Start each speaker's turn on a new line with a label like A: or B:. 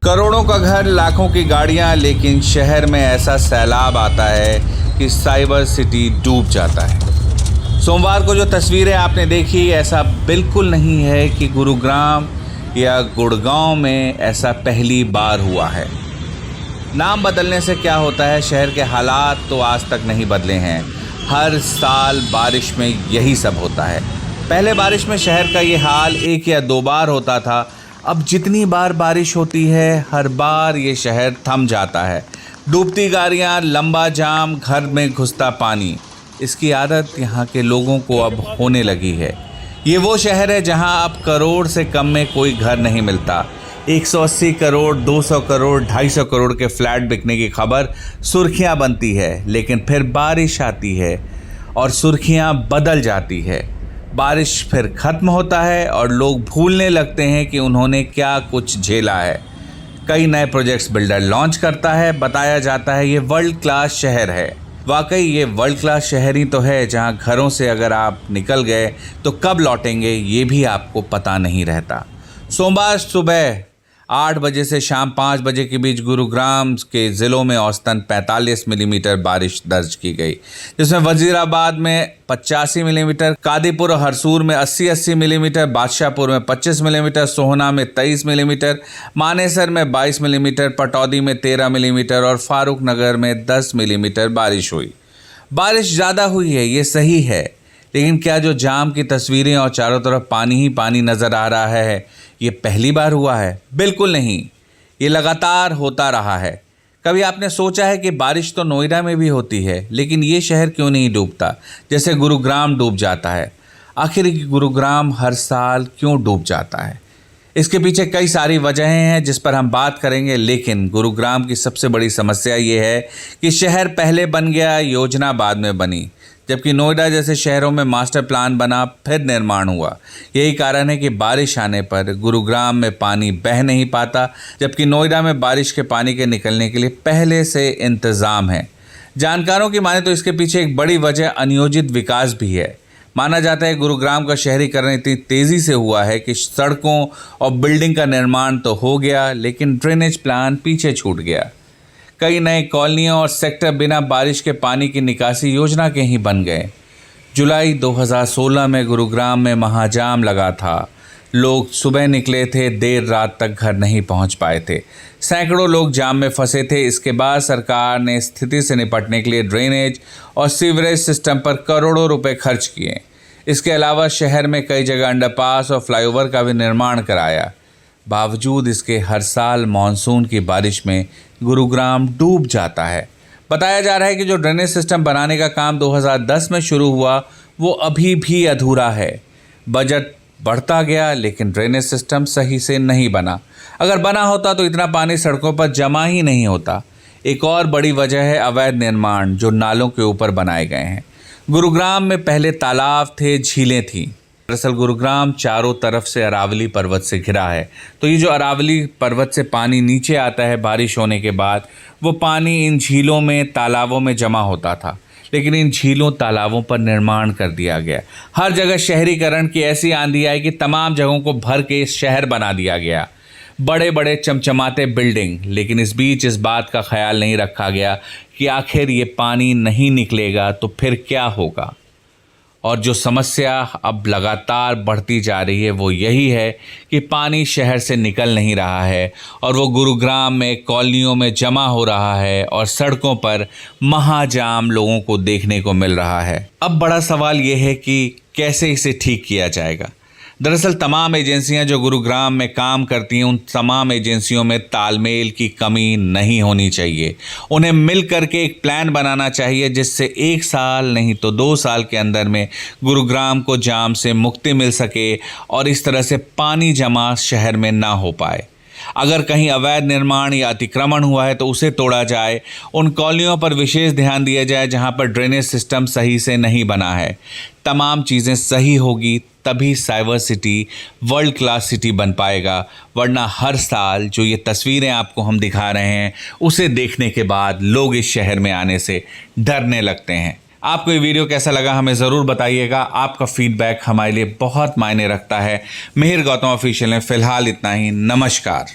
A: करोड़ों का घर, लाखों की गाड़ियां, लेकिन शहर में ऐसा सैलाब आता है कि साइबर सिटी डूब जाता है। सोमवार को जो तस्वीरें आपने देखी, ऐसा बिल्कुल नहीं है कि गुरुग्राम या गुड़गांव में ऐसा पहली बार हुआ है। नाम बदलने से क्या होता है, शहर के हालात तो आज तक नहीं बदले हैं। हर साल बारिश में यही सब होता है। पहले बारिश में शहर का ये हाल एक या दो बार होता था। अब जितनी बार बारिश होती है, हर बार ये शहर थम जाता है। डूबती गाड़ियाँ, लंबा जाम, घर में घुसता पानी। इसकी आदत यहाँ के लोगों को अब होने लगी है। ये वो शहर है जहाँ अब करोड़ से कम में कोई घर नहीं मिलता। 180 करोड़, 200 करोड़, 250 करोड़ के फ्लैट बिकने की खबर सुर्खियाँ बनती है, लेकिन फिर बारिश आती है और सुर्खियाँ बदल जाती है। बारिश फिर ख़त्म होता है और लोग भूलने लगते हैं कि उन्होंने क्या कुछ झेला है। कई नए प्रोजेक्ट्स बिल्डर लॉन्च करता है। बताया जाता है ये वर्ल्ड क्लास शहर है। वाकई ये वर्ल्ड क्लास शहर ही तो है, जहां घरों से अगर आप निकल गए तो कब लौटेंगे ये भी आपको पता नहीं रहता। सोमवार सुबह 8 बजे से शाम 5 बजे के बीच गुरुग्राम के ज़िलों में औसतन 45 मिलीमीटर बारिश दर्ज की गई, जिसमें वजीराबाद में 85 मिलीमीटर, कादीपुर और हरसूर में 80 मिलीमीटर, बादशाहपुर में 25 मिलीमीटर, सोहना में 23 मिलीमीटर, मानेसर में 22 मिलीमीटर, पटौदी में 13 मिलीमीटर और फारूक नगर में 10 मिलीमीटर बारिश हुई। बारिश ज़्यादा हुई है, ये सही है, लेकिन क्या जो जाम की तस्वीरें और चारों तरफ पानी ही पानी नज़र आ रहा है, ये पहली बार हुआ है? बिल्कुल नहीं, ये लगातार होता रहा है। कभी आपने सोचा है कि बारिश तो नोएडा में भी होती है, लेकिन ये शहर क्यों नहीं डूबता जैसे गुरुग्राम डूब जाता है? आखिर गुरुग्राम हर साल क्यों डूब जाता है? इसके पीछे कई सारी वजहें हैं जिस पर हम बात करेंगे, लेकिन गुरुग्राम की सबसे बड़ी समस्या ये है कि शहर पहले बन गया, योजना बाद में बनी, जबकि नोएडा जैसे शहरों में मास्टर प्लान बना फिर निर्माण हुआ। यही कारण है कि बारिश आने पर गुरुग्राम में पानी बह नहीं पाता, जबकि नोएडा में बारिश के पानी के निकलने के लिए पहले से इंतज़ाम है। जानकारों की माने तो इसके पीछे एक बड़ी वजह अनियोजित विकास भी है। माना जाता है गुरुग्राम का शहरीकरण इतनी तेज़ी से हुआ है कि सड़कों और बिल्डिंग का निर्माण तो हो गया, लेकिन ड्रेनेज प्लान पीछे छूट गया। कई नए कॉलोनियाँ और सेक्टर बिना बारिश के पानी की निकासी योजना के ही बन गए। जुलाई 2016 में गुरुग्राम में महाजाम लगा था। लोग सुबह निकले थे, देर रात तक घर नहीं पहुंच पाए थे। सैकड़ों लोग जाम में फंसे थे। इसके बाद सरकार ने स्थिति से निपटने के लिए ड्रेनेज और सीवरेज सिस्टम पर करोड़ों रुपए खर्च किए। इसके अलावा शहर में कई जगह अंडरपास और फ्लाईओवर का भी निर्माण कराया। बावजूद इसके हर साल मानसून की बारिश में गुरुग्राम डूब जाता है। बताया जा रहा है कि जो ड्रेनेज सिस्टम बनाने का काम 2010 में शुरू हुआ, वो अभी भी अधूरा है। बजट बढ़ता गया, लेकिन ड्रेनेज सिस्टम सही से नहीं बना। अगर बना होता तो इतना पानी सड़कों पर जमा ही नहीं होता। एक और बड़ी वजह है अवैध निर्माण जो नालों के ऊपर बनाए गए हैं। गुरुग्राम में पहले तालाब थे, झीलें थीं। दरअसल गुरुग्राम चारों तरफ से अरावली पर्वत से घिरा है, तो ये जो अरावली पर्वत से पानी नीचे आता है बारिश होने के बाद, वो पानी इन झीलों में, तालाबों में जमा होता था, लेकिन इन झीलों तालाबों पर निर्माण कर दिया गया। हर जगह शहरीकरण की ऐसी आंधी आई कि तमाम जगहों को भर के शहर बना दिया गया। बड़े बड़े चमचमाते बिल्डिंग, लेकिन इस बीच इस बात का ख्याल नहीं रखा गया कि आखिर ये पानी नहीं निकलेगा तो फिर क्या होगा। और जो समस्या अब लगातार बढ़ती जा रही है वो यही है कि पानी शहर से निकल नहीं रहा है और वो गुरुग्राम में कॉलोनियों में जमा हो रहा है और सड़कों पर महाजाम लोगों को देखने को मिल रहा है। अब बड़ा सवाल ये है कि कैसे इसे ठीक किया जाएगा। दरअसल तमाम एजेंसियां जो गुरुग्राम में काम करती हैं, उन तमाम एजेंसियों में तालमेल की कमी नहीं होनी चाहिए। उन्हें मिल करके एक प्लान बनाना चाहिए जिससे 1 साल नहीं तो 2 साल के अंदर में गुरुग्राम को जाम से मुक्ति मिल सके और इस तरह से पानी जमा शहर में ना हो पाए। अगर कहीं अवैध निर्माण या अतिक्रमण हुआ है तो उसे तोड़ा जाए। उन कॉलोनियों पर विशेष ध्यान दिया जाए जहां पर ड्रेनेज सिस्टम सही से नहीं बना है। तमाम चीज़ें सही होगी तभी cyber city world class city बन पाएगा, वरना हर साल जो ये तस्वीरें आपको हम दिखा रहे हैं उसे देखने के बाद लोग इस शहर में आने से डरने लगते हैं। आपको ये वीडियो कैसा लगा हमें ज़रूर बताइएगा। आपका फीडबैक हमारे लिए बहुत मायने रखता है। मिहिर गौतम ऑफिशियल में फ़िलहाल इतना ही। नमस्कार।